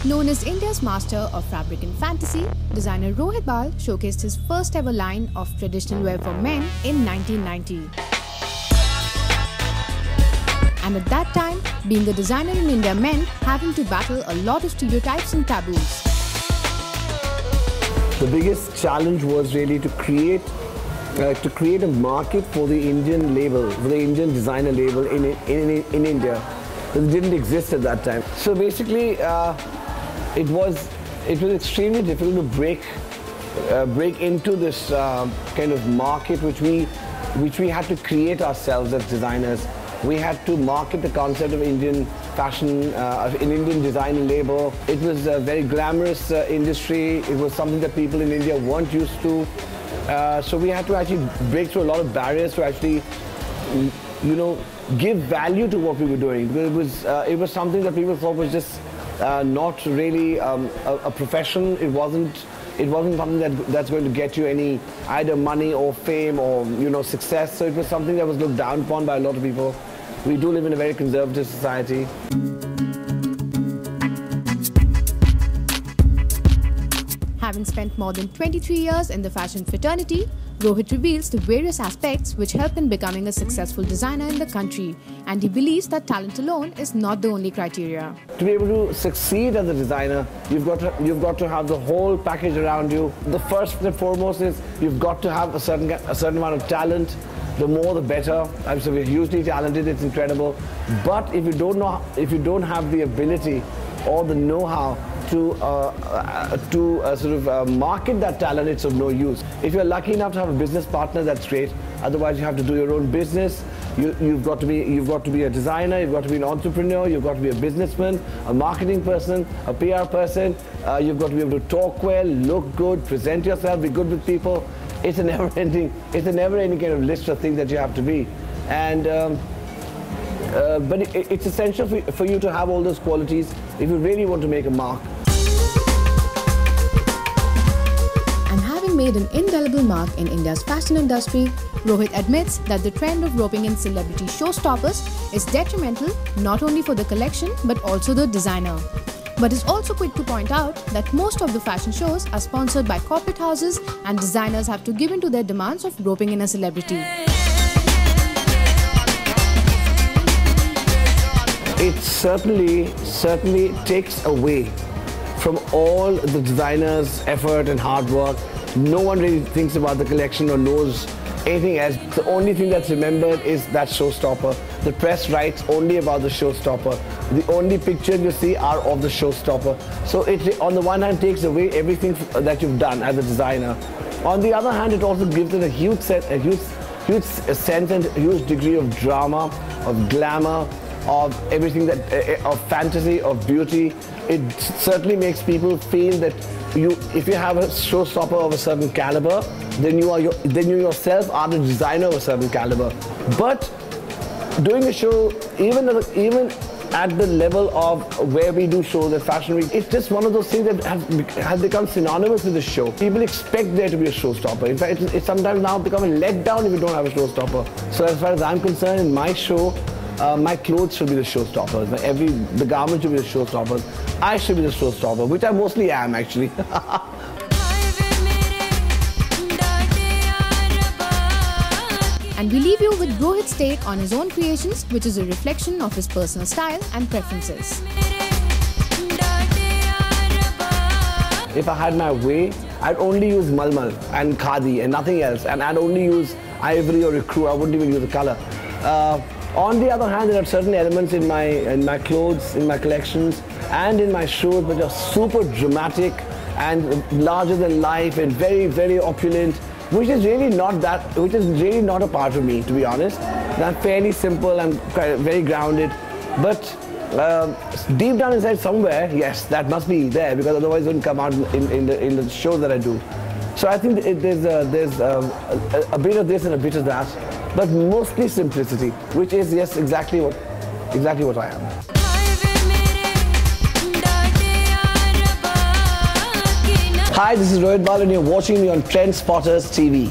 Known as India's master of fabric and fantasy, designer Rohit Bal showcased his first ever line of traditional wear for men in 1990. And at that time, being a designer in India meant having to battle a lot of stereotypes and taboos. The biggest challenge was really to create a market for the Indian label, for the Indian designer label in India. It didn't exist at that time. So basically, it was extremely difficult to break into this kind of market which we had to create ourselves as designers. We had to market the concept of Indian fashion, an Indian design label. It was a very glamorous industry. It was something that people in India weren't used to. So we had to actually break through a lot of barriers to actually, give value to what we were doing. It was something that people thought was just not really a profession. It wasn't something that's going to get you any either money or fame or success. So it was something that was looked down upon by a lot of people. We do live in a very conservative society. Having spent more than 23 years in the fashion fraternity, Rohit reveals the various aspects which help in becoming a successful designer in the country, and he believes that talent alone is not the only criteria. To be able to succeed as a designer, you've got to have the whole package around you. The first and foremost is you've got to have a certain amount of talent. The more, the better. So we're hugely talented. It's incredible. But if you don't have the ability or the know-how to market that talent, it's of no use. If you're lucky enough to have a business partner, that's great. Otherwise, you have to do your own business. You've got to be a designer. You've got to be an entrepreneur. You've got to be a businessman, a marketing person, a PR person. You've got to be able to talk well, look good, present yourself, be good with people. It's a never-ending kind of list of things that you have to be, and but it's essential for you to have all those qualities if you really want to make a mark. And having made an indelible mark in India's fashion industry, Rohit admits that the trend of roping in celebrity showstoppers is detrimental not only for the collection but also the designer. But is also quick to point out that most of the fashion shows are sponsored by corporate houses and designers have to give in to their demands of roping in a celebrity. It certainly takes away from all the designers' effort and hard work. No one really thinks about the collection or knows anything else. The only thing that's remembered is that showstopper. The press writes only about the showstopper. The only pictures you see are of the showstopper. So it, on the one hand, takes away everything that you've done as a designer. On the other hand, it also gives it a huge sense and a huge degree of drama, of glamour, of everything of fantasy, of beauty. It certainly makes people feel that if you have a showstopper of a certain caliber, then you yourself are the designer of a certain caliber. But doing a show, even at the level of where we do shows at Fashion Week, it's just one of those things that has become synonymous with the show. People expect there to be a showstopper. In fact, it's sometimes now become a letdown if you don't have a showstopper. So as far as I'm concerned, in my show, my clothes should be the showstoppers. The garment should be the showstoppers. I should be the showstopper, which I mostly am actually. And we leave you with Rohit's take on his own creations, which is a reflection of his personal style and preferences. If I had my way, I'd only use malmal and khadi and nothing else, and I'd only use ivory or ecru. I wouldn't even use the color. On the other hand, there are certain elements in my clothes, in my collections, and in my shows which are super dramatic and larger than life and very, very opulent, which is really not a part of me, to be honest. I'm fairly simple, I'm very grounded, but deep down inside somewhere, yes, that must be there, because otherwise it wouldn't come out in the shows that I do. So I think there's a bit of this and a bit of that, but mostly simplicity, which is, yes, exactly what I am. Hi, this is Rohit Bal and you're watching me on Trendspotters.tv.